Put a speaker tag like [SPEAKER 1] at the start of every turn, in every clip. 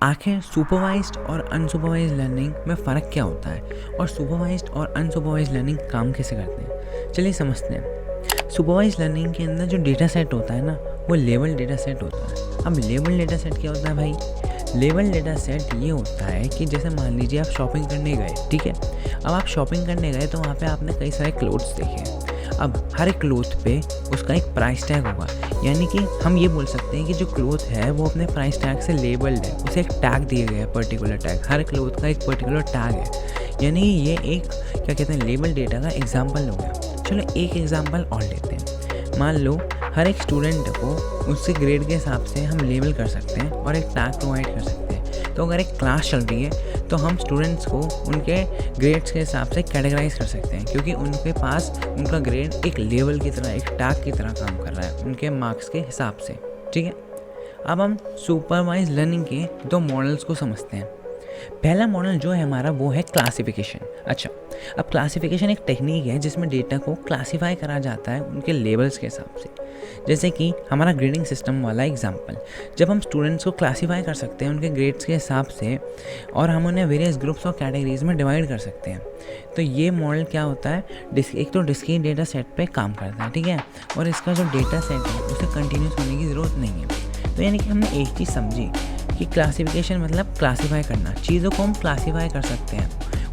[SPEAKER 1] आखिर सुपरवाइज्ड और unsupervised learning में फ़र्क क्या होता है और सुपरवाइज्ड और अनसुपरवाइज्ड लर्निंग काम कैसे करते हैं, चलिए समझते हैं। सुपरवाइज्ड लर्निंग के अंदर जो डेटा सेट होता है ना, वो लेबल डेटा सेट होता है। अब लेबल डेटा सेट क्या होता है भाई? लेबल डेटा सेट ये होता है कि जैसे मान लीजिए आप शॉपिंग करने गए, ठीक है। अब आप शॉपिंग करने गए तो वहाँ पे आपने कई सारे क्लोथ्स देखे। अब हर क्लोथ पे उसका एक प्राइस टैग होगा, यानी कि हम ये बोल सकते हैं कि जो क्लोथ है वो अपने प्राइस टैग से लेबल्ड है, उसे एक टैग दिया गया है, पर्टिकुलर टैग। हर क्लोथ का एक पर्टिकुलर टैग है, यानी ये एक क्या कहते हैं लेबल डेटा का एग्जाम्पल हो गया। चलो एक एग्जाम्पल और लेते हैं। मान लो हर एक स्टूडेंट को उसके ग्रेड के हिसाब से हम लेबल कर सकते हैं और एक टैग प्रोवाइड कर सकते हैं। तो अगर एक क्लास चल रही है तो हम स्टूडेंट्स को उनके ग्रेड्स के हिसाब से कैटेगराइज कर सकते हैं, क्योंकि उनके पास उनका ग्रेड एक लेवल की तरह, एक टैग की तरह काम कर रहा है उनके मार्क्स के हिसाब से, ठीक है। अब हम सुपरवाइज लर्निंग के दो मॉडल्स को समझते हैं। पहला मॉडल जो है हमारा वो है क्लासिफिकेशन। अच्छा, अब क्लासिफिकेशन एक टेक्निक है जिसमें डेटा को क्लासिफाई करा जाता है उनके लेवल्स के हिसाब से। जैसे कि हमारा ग्रेडिंग सिस्टम वाला एग्जांपल, जब हम स्टूडेंट्स को क्लासिफाई कर सकते हैं उनके ग्रेड्स के हिसाब से और हम उन्हें वेरियस ग्रुप्स और कैटेगरीज में डिवाइड कर सकते हैं। तो ये मॉडल क्या होता है, एक तो डिस्क्रीट डेटा सेट पे काम करता है, ठीक है, और इसका जो डेटा सेट है उसे कंटिन्यूस होने की ज़रूरत नहीं है। तो यानी कि हमने एक चीज़ समझी कि क्लासिफिकेशन मतलब क्लासीफाई करना, चीज़ों को हम क्लासीफाई कर सकते हैं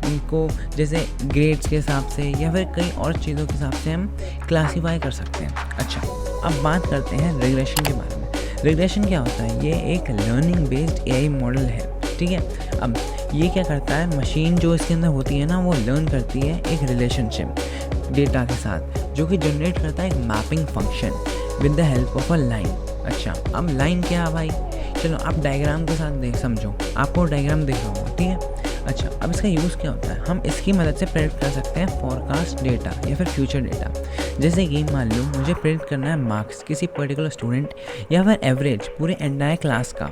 [SPEAKER 1] उनको, जैसे ग्रेड्स के हिसाब से या फिर कई और चीज़ों के हिसाब से हम क्लासीफाई कर सकते हैं। अच्छा, अब बात करते हैं रिग्रेशन के बारे में। रिग्रेशन क्या होता है? ये एक लर्निंग बेस्ड एआई मॉडल है, ठीक है। अब ये क्या करता है, मशीन जो इसके अंदर होती है ना, वो लर्न करती है एक रिलेशनशिप डेटा के साथ, जो कि जनरेट करता है एक mapping function with the help of a line. अच्छा, अब लाइन क्या है भाई? चलो आप डायग्राम के साथ समझो, आपको डायग्राम दिख रहा होगा, ठीक है। अच्छा, अब इसका यूज़ क्या होता है? हम इसकी मदद से प्रेडिक्ट कर सकते हैं फॉरकास्ट डेटा या फिर फ्यूचर डेटा। जैसे कि मान लो मुझे प्रेडिक्ट करना है मार्क्स किसी पर्टिकुलर स्टूडेंट या फिर एवरेज पूरे एंटायर क्लास का,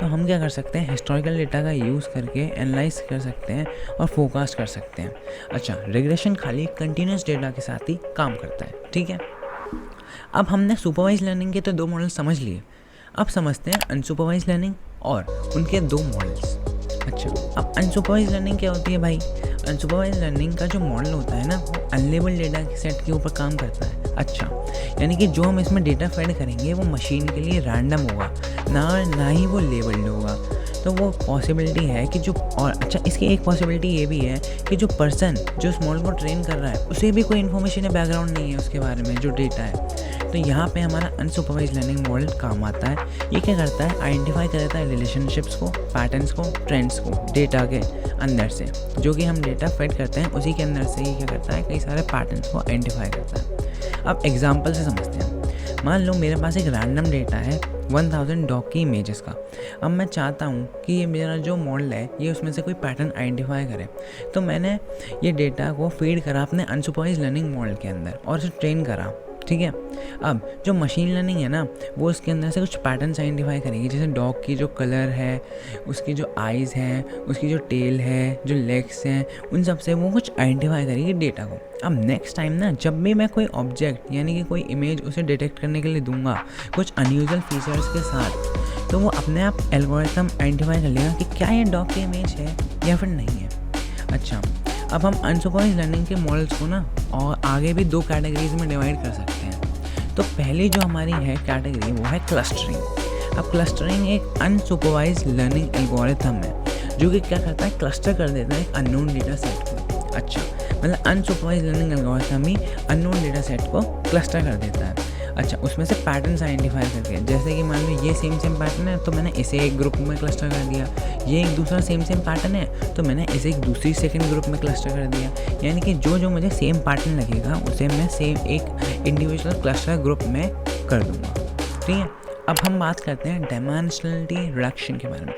[SPEAKER 1] तो हम क्या कर सकते हैं, हिस्टोरिकल डेटा का यूज़ करके एनालाइज कर सकते हैं और फोरकास्ट कर सकते हैं। अच्छा, रिग्रेशन खाली कंटिन्यूस डेटा के साथ ही काम करता है, ठीक है। अब हमने सुपरवाइज लर्निंग के तो दो मॉडल समझ लिए, अब समझते हैं अनसुपरवाइज लर्निंग और उनके दो मॉडल्स। अच्छा, अब अनसुपरवाइज लर्निंग क्या होती है भाई? अनसुपरवाइज लर्निंग का जो मॉडल होता है ना, वो अनलेबल डेटा के सेट के ऊपर काम करता है। अच्छा, यानी कि जो हम इसमें डेटा फीड करेंगे वो मशीन के लिए रैंडम होगा, ना ही वो लेबल्ड होगा। तो वो पॉसिबिलिटी है कि जो, और अच्छा इसकी एक पॉसिबिलिटी ये भी है कि जो पर्सन जो उस मॉडल को ट्रेन कर रहा है उसे भी कोई इन्फॉर्मेशन या बैकग्राउंड नहीं है उसके बारे में, जो डेटा है। तो यहाँ पे हमारा अनसुपरवाइज लर्निंग मॉडल काम आता है। ये क्या करता है, आइडेंटिफाई कर देता है रिलेशनशिप्स को, पैटर्न्स को, ट्रेंड्स को डेटा के अंदर से, जो कि हम डेटा फीड करते हैं उसी के अंदर से ही क्या करता है, कई सारे पैटर्न्स को आइडेंटिफाई करता है। अब एग्जाम्पल से समझते हैं। मान लो मेरे पास एक रैंडम डेटा है 1000 डॉग की इमेजेस का। अब मैं चाहता हूँ कि ये मेरा जो मॉडल है ये उसमें से कोई पैटर्न आइडेंटिफाई करे, तो मैंने ये डेटा को फीड करा अपने अनसुपरवाइज लर्निंग मॉडल के अंदर और उसे ट्रेन करा, ठीक है। अब जो मशीन लर्निंग है ना, वो इसके अंदर से कुछ पैटर्न्स आइडेंटिफाई करेगी, जैसे डॉग की जो कलर है, उसकी जो आइज़ हैं, उसकी जो टेल है, जो लेग्स हैं, उन सब से वो कुछ आइडेंटिफाई करेगी डेटा को। अब नेक्स्ट टाइम ना, जब भी मैं कोई ऑब्जेक्ट यानी कि कोई इमेज उसे डिटेक्ट करने के लिए दूंगा कुछ अनयूजुअल फीचर्स के साथ, तो वो अपने आप एल्गोरिथम आइडेंटिफाई कर लेगा कि क्या ये डॉग की इमेज है या फिर नहीं है। अच्छा, अब हम अनसुपरवाइज लर्निंग के मॉडल्स को ना और आगे भी दो कैटेगरीज में डिवाइड कर सकते हैं। तो पहली जो हमारी है कैटेगरी वो है क्लस्टरिंग। अब क्लस्टरिंग एक अनसुपरवाइज लर्निंग एल्गोरिथम है जो कि क्या करता है, क्लस्टर कर देता है एक अननोन डेटा सेट को। अच्छा, मतलब अनसुपरवाइज लर्निंग एल्गोरिथम ही अननोन डेटा सेट को क्लस्टर कर देता है। अच्छा, उसमें से पैटर्न्स आइडेंटिफाई करके, जैसे कि मान लो ये सेम पैटर्न है तो मैंने इसे एक ग्रुप में क्लस्टर कर दिया, ये एक दूसरा सेम पैटर्न है तो मैंने इसे एक दूसरी सेकंड ग्रुप में क्लस्टर कर दिया। यानी कि जो मुझे सेम पैटर्न लगेगा उसे मैं सेम एक इंडिविजुअल क्लस्टर ग्रुप में कर दूंगा, ठीक है। अब हम बात करते हैं डायमेंशनलिटी रिडक्शन के बारे में।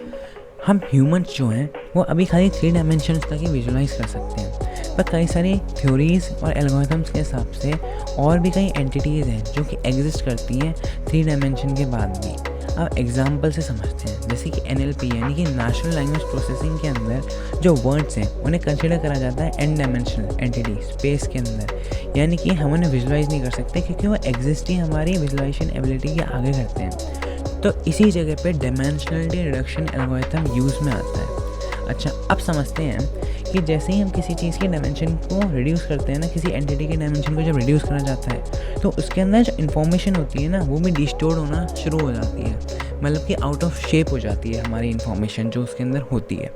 [SPEAKER 1] हम ह्यूमन्स जो हैं वो अभी खाली 3 डायमेंशंस तक ही विजुलाइज कर सकते हैं, पर कई सारी थ्योरीज़ और एल्गोरिथम्स के हिसाब से और भी कई एंटिटीज़ हैं जो कि एग्जिस्ट करती हैं 3 डायमेंशन के बाद भी। अब एग्जांपल से समझते हैं, जैसे कि NLP यानी कि नेचुरल लैंग्वेज प्रोसेसिंग के अंदर जो वर्ड्स हैं उन्हें कंसिडर करा जाता है एन डायमेंशनल एंटिटी स्पेस के अंदर, यानी कि हम उन्हें विजुलाइज नहीं कर सकते क्योंकि वो एग्जिस्ट ही हमारी विजुलाइजेशन एबिलिटी के आगे करते हैं। तो इसी जगह पे डायमेंशनलिटी रिडक्शन एल्गोरिथम यूज़ में आता है। अच्छा, अब समझते हैं कि जैसे ही हम किसी चीज़ की डायमेंशन को रिड्यूस करते हैं ना, किसी एंटिटी के डायमेंशन को जब रिड्यूस करना चाहता है तो उसके अंदर जो इन्फॉर्मेशन होती है ना वो भी डिस्टोर्ड होना शुरू हो जाती है, मतलब कि आउट ऑफ शेप हो जाती है हमारी इन्फॉर्मेशन जो उसके अंदर होती है।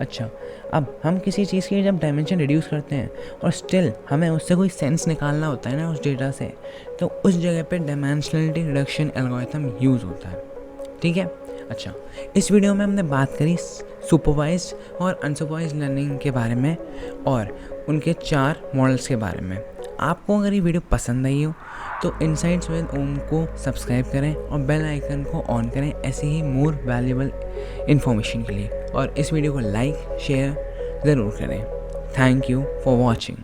[SPEAKER 1] अच्छा, अब हम किसी चीज़ की जब डायमेंशन रिड्यूस करते हैं और स्टिल हमें उससे कोई सेंस निकालना होता है ना उस डेटा से, तो उस जगह पे डायमेंशनलिटी रिडक्शन एल्गोरिथम यूज़ होता है। ठीक है। अच्छा, इस वीडियो में हमने बात करी सुपरवाइज्ड और अनसुपरवाइज्ड लर्निंग के बारे में और उनके 4 मॉडल्स के बारे में। आपको अगर ये वीडियो पसंद आई हो तो इनसाइट्स विद ओम को सब्सक्राइब करें और बेल आइकन को ऑन करें ऐसे ही मोर वैल्यूबल इन्फॉर्मेशन के लिए, और इस वीडियो को लाइक शेयर ज़रूर करें। Thank you for watching.